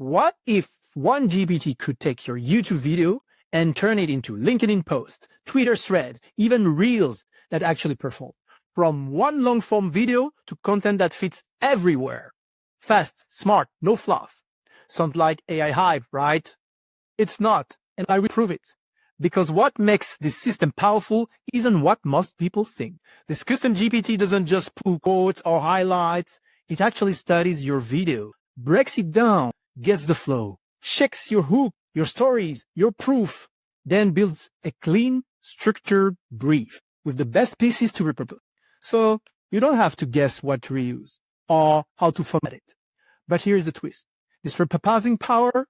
What if one GPT could take your YouTube video and turn it into LinkedIn posts, Twitter threads, even reels that actually perform? From one long form video to content that fits everywhere. Fast, smart, no fluff. Sounds like AI hype, right? It's not, and I will prove it. Because what makes this system powerful isn't what most people think. This custom GPT doesn't just pull quotes or highlights. It actually studies your video, breaks it down, gets the flow, checks your hook, your stories, your proof, then builds a clean, structured brief with the best pieces to repurpose. So you don't have to guess what to reuse or how to format it. But here's the twist. This repurposing power,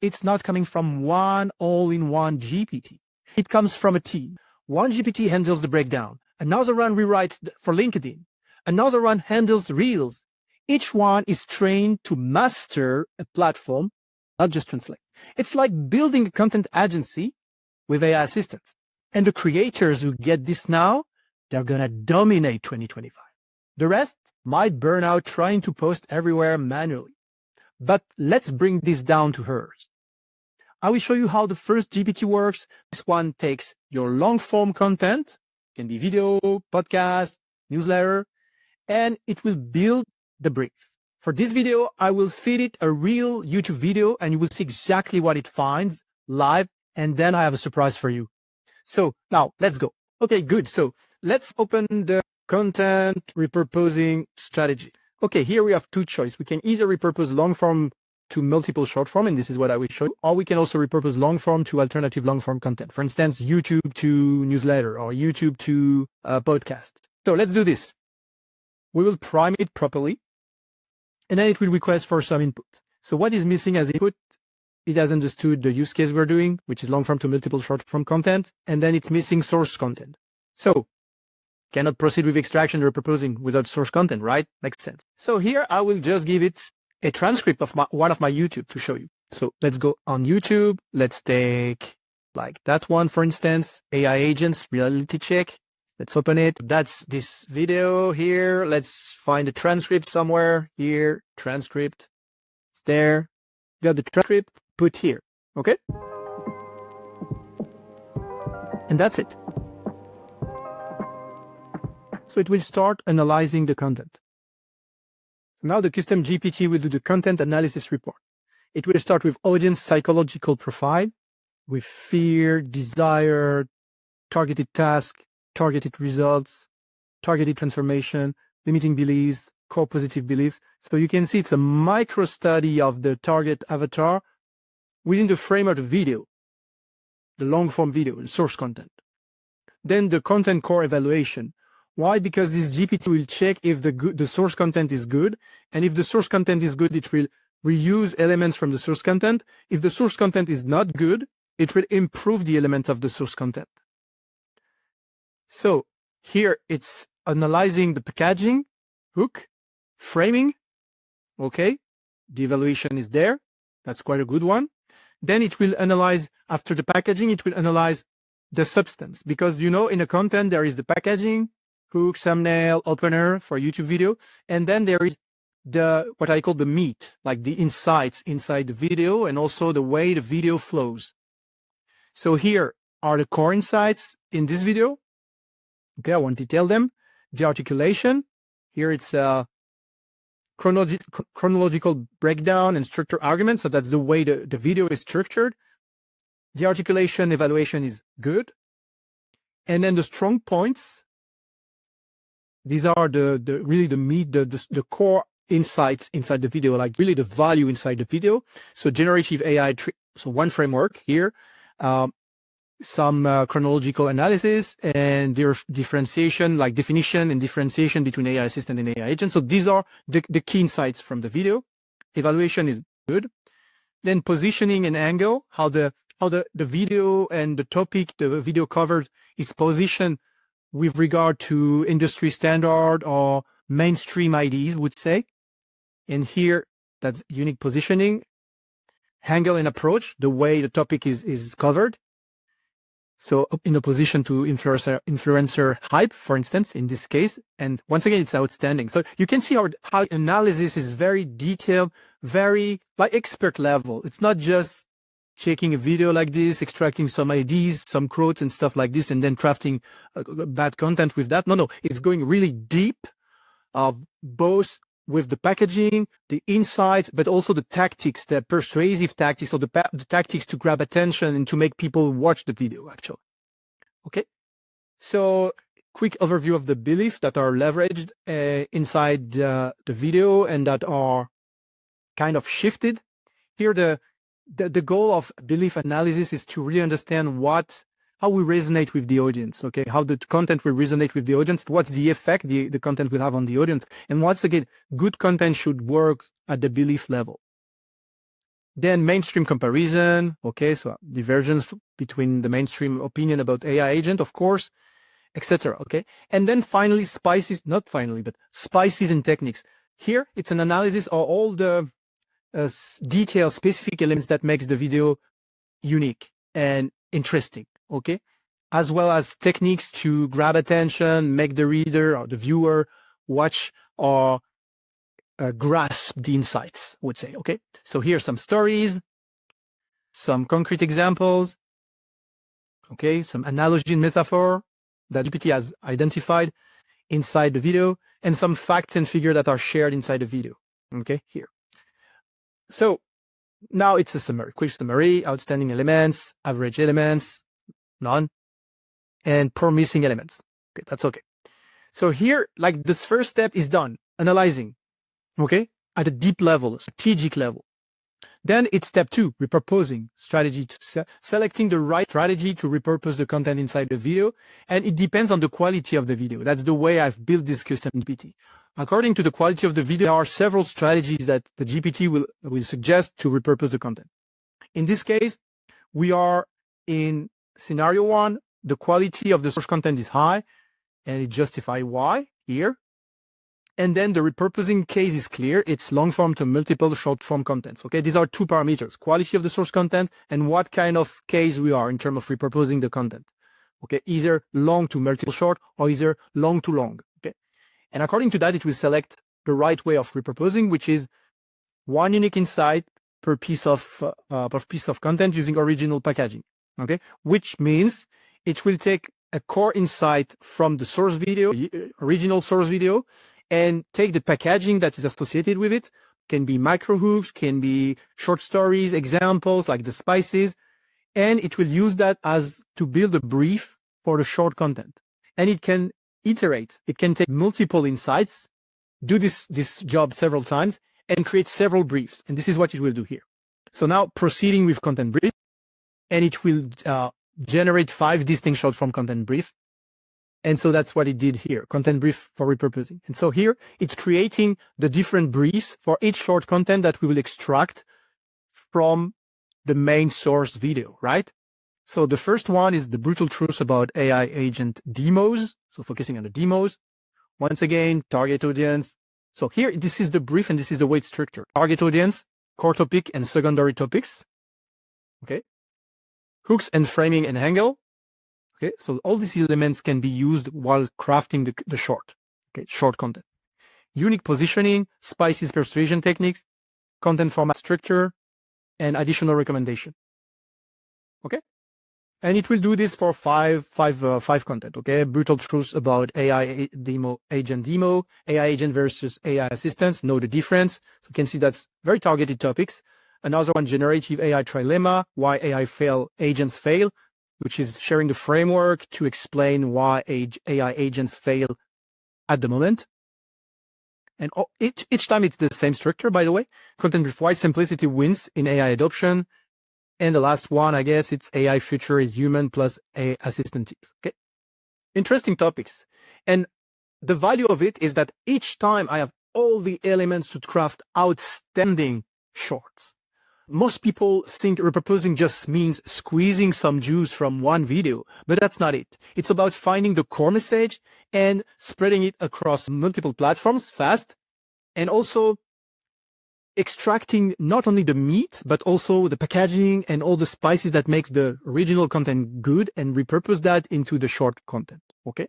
it's not coming from one all-in-one GPT. It comes from a team. One GPT handles the breakdown. Another one rewrites for LinkedIn. Another one handles Reels. Each one is trained to master a platform, not just translate. It's like building a content agency with AI assistants. And the creators who get this now, they're going to dominate 2025. The rest might burn out trying to post everywhere manually. But let's bring this down to hers. I will show you how the first GPT works. This one takes your long-form content, can be video, podcast, newsletter, and it will build the brief. For this video, I will feed it a real YouTube video, and you will see exactly what it finds live, and then I have a surprise for you. So now let's go. Okay, good. So let's open the content repurposing strategy. Okay, here we have two choices. We can either repurpose long form to multiple short form, and this is what I will show you, or we can also repurpose long form to alternative long form content. For instance, YouTube to newsletter or YouTube to podcast. So let's do this. We will prime it properly, and then it will request for some input. So what is missing as input? It has understood the use case we're doing, which is long form to multiple short form content, and then it's missing source content. So cannot proceed with extraction or repurposing without source content, right? Makes sense. So here I will just give it a transcript of one of my YouTube to show you. So let's go on YouTube. Let's take like that one, for instance, AI agents, reality check. Let's open it. That's this video here. Let's find a transcript somewhere here. Transcript. It's there. Got the transcript. Put here. Okay. And that's it. So it will start analyzing the content. Now the custom GPT will do the content analysis report. It will start with audience psychological profile, with fear, desire, targeted task, targeted results, targeted transformation, limiting beliefs, core positive beliefs. So you can see it's a micro study of the target avatar within the frame of the video, the long form video, the source content. Then the content core evaluation. Why? Because this GPT will check if the source content is good. And if the source content is good, it will reuse elements from the source content. If the source content is not good, it will improve the element of the source content. So here it's analyzing the packaging, hook, framing. Okay. The evaluation is there. That's quite a good one. Then it will analyze, after the packaging, it will analyze the substance, because in a content, there is the packaging, hook, thumbnail, opener for YouTube video. And then there is what I call the meat, like the insights inside the video and also the way the video flows. So here are the core insights in this video. Okay, I won't detail them. The articulation. Here it's a chronological breakdown and structure argument. So that's the way the video is structured. The articulation evaluation is good. And then the strong points. These are really the meat, the core insights inside the video, like really the value inside the video. So generative AI, so one framework here, some chronological analysis and their differentiation, like definition and differentiation between AI assistant and AI agent. So these are the key insights from the video. Evaluation is good. Then positioning and angle, how the video and the topic the video covered is positioned with regard to industry standard or mainstream IDs, would say. And here, that's unique positioning, angle and approach, the way the topic is covered. So in opposition to influencer hype, for instance, in this case, and once again, it's outstanding. So you can see how analysis is very detailed, very like expert level. It's not just checking a video like this, extracting some ideas, some quotes and stuff like this, and then crafting bad content with that. No, it's going really deep, both with the packaging, the insights, but also the tactics, the persuasive tactics, or the tactics to grab attention and to make people watch the video, actually. Okay, so quick overview of the beliefs that are leveraged inside the video and that are kind of shifted. Here, the goal of belief analysis is to really understand how we resonate with the audience, okay? How the content will resonate with the audience, what's the effect the content will have on the audience, and once again, good content should work at the belief level. Then mainstream comparison, okay, so divergence between the mainstream opinion about AI agent, of course, etc., okay? And then finally, spices and techniques. Here, it's an analysis of all the detailed, specific elements that makes the video unique and interesting, okay? As well as techniques to grab attention, make the reader or the viewer watch or grasp the insights, I would say, okay? So here are some stories, some concrete examples, okay? Some analogy and metaphor that GPT has identified inside the video, and some facts and figures that are shared inside the video, okay? Here. So now it's a summary, quick summary, outstanding elements, average elements, none, and promising elements. Okay, that's okay. So here, like this first step is done, analyzing, okay, at a deep level, strategic level. Then it's step 2, repurposing strategy, selecting the right strategy to repurpose the content inside the video. And it depends on the quality of the video. That's the way I've built this custom GPT. According to the quality of the video, there are several strategies that the GPT will suggest to repurpose the content. In this case, we are in scenario 1. The quality of the source content is high, and it justifies why here. And then the repurposing case is clear. It's long form to multiple short form contents. Okay, these are 2 parameters: quality of the source content and what kind of case we are in terms of repurposing the content. Okay, either long to multiple short or either long to long. Okay, and according to that, it will select the right way of repurposing, which is 1 unique insight per piece of content using original packaging. Okay, which means it will take a core insight from the source video, original source video, and take the packaging that is associated with it. Can be micro hooks, can be short stories, examples like the spices, and it will use that as to build a brief for the short content. And it can iterate. It can take multiple insights, do this job several times, and create several briefs. And this is what it will do here. So now proceeding with content brief, and it will generate 5 distinct short form content brief. And so that's what it did here, content brief for repurposing. And so here it's creating the different briefs for each short content that we will extract from the main source video, right? So the first one is the brutal truth about AI agent demos. So focusing on the demos. Once again, target audience. So here, this is the brief and this is the way it's structured. Target audience, core topic and secondary topics. Okay. Hooks and framing and angle. Okay, so all these elements can be used while crafting the short, okay, short content. Unique positioning, spices persuasion techniques, content format structure, and additional recommendation. Okay, and it will do this for five content. Okay, brutal truths about AI agent demo, AI agent versus AI assistants. Know the difference. So you can see that's very targeted topics. Another one, generative AI trilemma, why AI agents fail, which is sharing the framework to explain why AI agents fail at the moment. And each time it's the same structure, by the way. Content brief, why simplicity wins in AI adoption. And the last one, I guess, it's AI future is human plus AI assistant. Okay, interesting topics. And the value of it is that each time I have all the elements to craft outstanding shorts. Most people think repurposing just means squeezing some juice from one video, but that's not it. It's about finding the core message and spreading it across multiple platforms fast, and also extracting not only the meat, but also the packaging and all the spices that makes the original content good and repurpose that into the short content. Okay.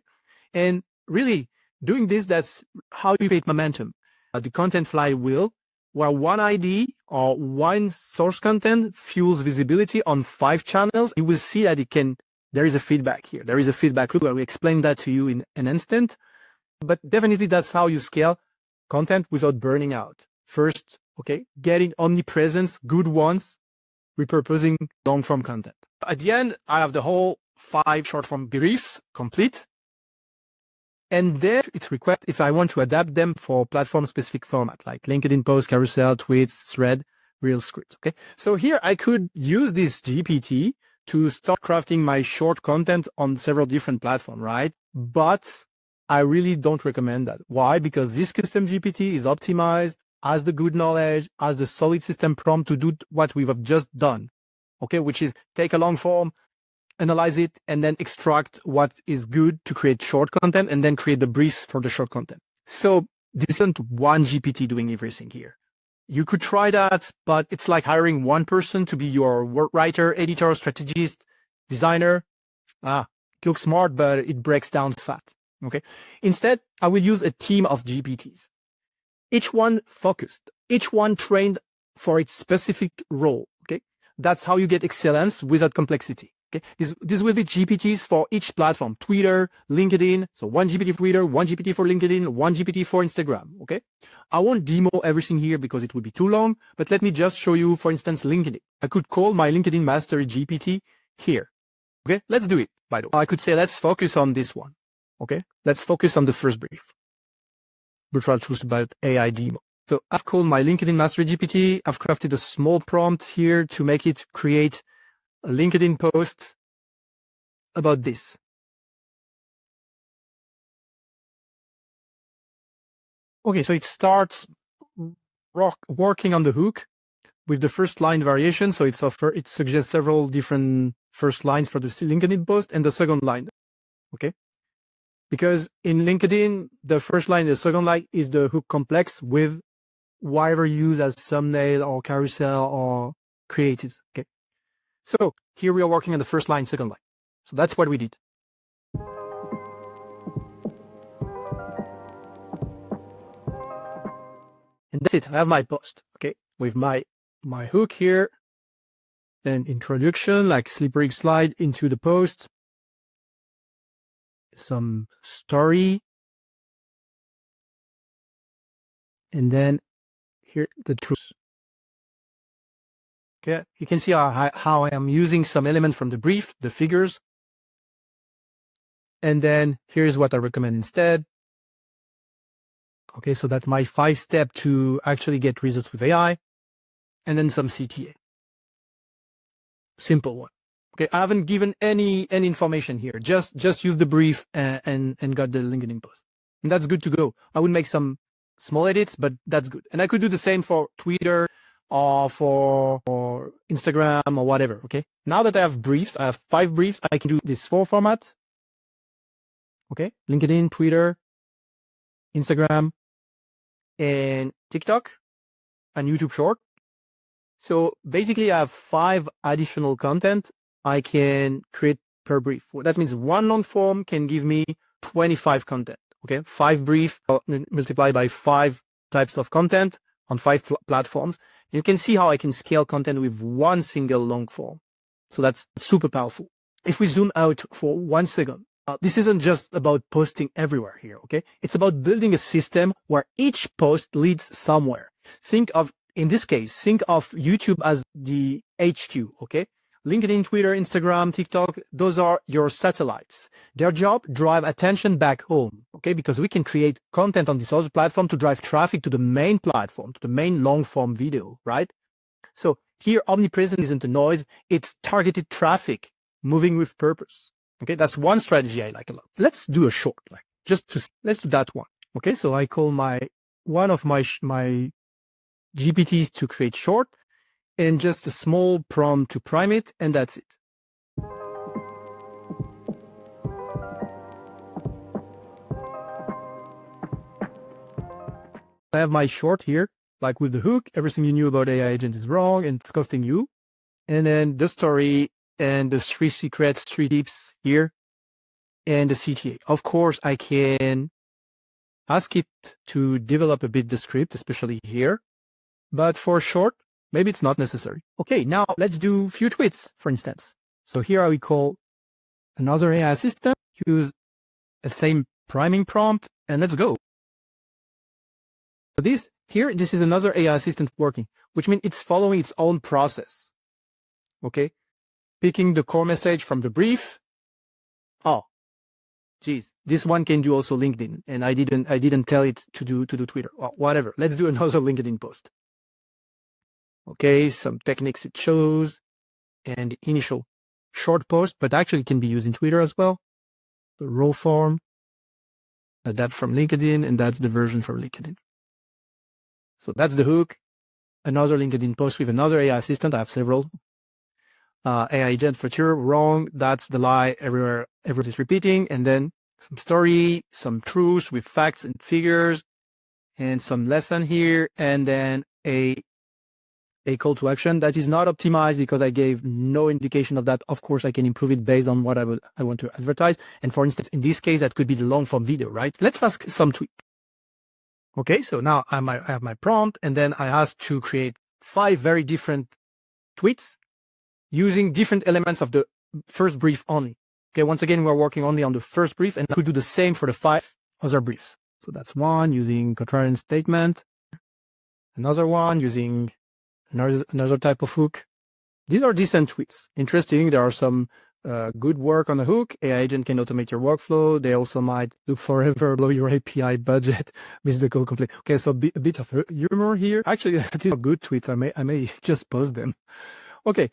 And really doing this, that's how you create momentum. The content flywheel, where one ID or one source content fuels visibility on 5 channels. You will see that there is a feedback here. There is a feedback loop where we explain that to you in an instant. But definitely that's how you scale content without burning out. First, okay, getting omnipresence, good ones, repurposing long form content. At the end, I have the whole 5 short form briefs complete. And then it's required if I want to adapt them for platform specific format, like LinkedIn post, carousel, tweets, thread, real script. Okay. So here I could use this GPT to start crafting my short content on several different platforms, right? But I really don't recommend that. Why? Because this custom GPT is optimized, has the good knowledge, has the solid system prompt to do what we have just done. Okay. Which is take a long form, analyze it, and then extract what is good to create short content and then create the briefs for the short content. So this isn't one GPT doing everything here. You could try that, but it's like hiring one person to be your writer, editor, strategist, designer. It looks smart, but it breaks down fast. Okay. Instead, I will use a team of GPTs. Each one focused, each one trained for its specific role. Okay. That's how you get excellence without complexity. Okay, this will be GPTs for each platform, Twitter, LinkedIn. So one GPT for Twitter, one GPT for LinkedIn, one GPT for Instagram. Okay, I won't demo everything here because it would be too long, but let me just show you, for instance, LinkedIn. I could call my LinkedIn Mastery GPT here. Okay, let's do it, by the way. I could say, let's focus on this one. Okay, let's focus on the first brief. Virtual truth about AI demo. So I've called my LinkedIn Mastery GPT. I've crafted a small prompt here to make it create a LinkedIn post about this. Okay, so it starts working on the hook with the first line variation. So it suggests several different first lines for the LinkedIn post and the second line. Okay, because in LinkedIn, the first line and the second line is the hook complex with whatever you use as thumbnail or carousel or creatives. Okay. So here we are working on the first line, second line. So that's what we did. And that's it. I have my post, okay, with my hook here, then introduction, like slippery slide into the post, some story, and then here the truth. Okay, you can see how I am using some element from the brief, the figures. And then here's what I recommend instead. Okay, so that's my 5-step to actually get results with AI. And then some CTA. Simple one. Okay, I haven't given any information here. Just use the brief and got the LinkedIn post. And that's good to go. I would make some small edits, but that's good. And I could do the same for Twitter or for Instagram or whatever. Okay. Now that I have briefs, I have 5 briefs. I can do this 4 formats. Okay. LinkedIn, Twitter, Instagram, and TikTok, and YouTube Short. So basically, I have 5 additional content I can create per brief. That means one long form can give me 25 content. Okay, 5 brief multiplied by 5 types of content on 5 platforms. You can see how I can scale content with one single long form. So that's super powerful. If we zoom out for 1 second, this isn't just about posting everywhere here. Okay, it's about building a system where each post leads somewhere. In this case, think of YouTube as the HQ, okay? LinkedIn, Twitter, Instagram, TikTok, those are your satellites. Their job, drive attention back home, okay? Because we can create content on this other platform to drive traffic to the main platform, to the main long-form video, right? So here, omnipresence isn't a noise, it's targeted traffic, moving with purpose, okay? That's one strategy I like a lot. Let's do a short, let's do that one, okay? So I call one of my GPTs to create short and just a small prompt to prime it, and that's it. I have my short here. like with the hook, everything you knew about AI agent is wrong and it's costing you. And then the story and the 3 secrets, 3 tips here, and the CTA. Of course, I can ask it to develop a bit the script, especially here. But for short, maybe it's not necessary. Okay, now let's do a few tweets, for instance. So here I will call another AI assistant, use the same priming prompt, and let's go. So this is another AI assistant working, which means it's following its own process. Okay, picking the core message from the brief. Oh, geez, this one can do also LinkedIn, and I didn't tell it to do Twitter. Well, whatever. Let's do another LinkedIn post. Okay, some techniques it shows, and initial short post, but actually can be used in Twitter as well. The raw form, adapt from LinkedIn, and that's the version for LinkedIn. So that's the hook. Another LinkedIn post with another AI assistant. I have several. AI agent for sure, wrong. That's the lie. Everywhere is repeating. And then some story, some truths with facts and figures, and some lesson here, and then a call to action that is not optimized because I gave no indication of that. Of course, I can improve it based on what I want to advertise. And for instance, in this case, that could be the long form video, right? Let's ask some tweet. Okay, so now I have my prompt, and then I asked to create 5 very different tweets using different elements of the first brief only. Okay, once again, we're working only on the first brief, and I could do the same for the 5 other briefs. So that's one using contrarian statement, another one using another type of hook. These are decent tweets. Interesting. There are some good work on the hook. AI agent can automate your workflow. They also might look forever below your API budget, miss the code complete. Okay, so a bit of humor here. Actually, these are good tweets. I may just post them. Okay,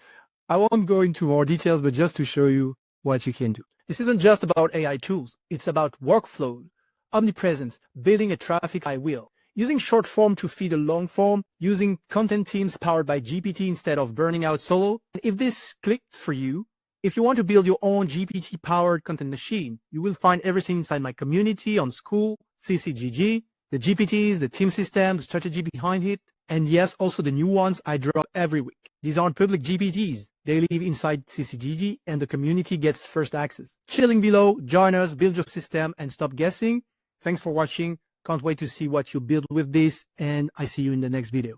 I won't go into more details, but just to show you what you can do. This isn't just about AI tools. It's about workflow, omnipresence, building a traffic flywheel, using short form to feed a long form, using content teams powered by GPT instead of burning out solo. If this clicked for you, if you want to build your own GPT-powered content machine, you will find everything inside my community on School, CCGG, the GPTs, the team system, the strategy behind it, and yes, also the new ones I drop every week. These aren't public GPTs. They live inside CCGG, and the community gets first access. Chilling below, join us, build your system, and stop guessing. Thanks for watching. Can't wait to see what you build with this, and I see you in the next video.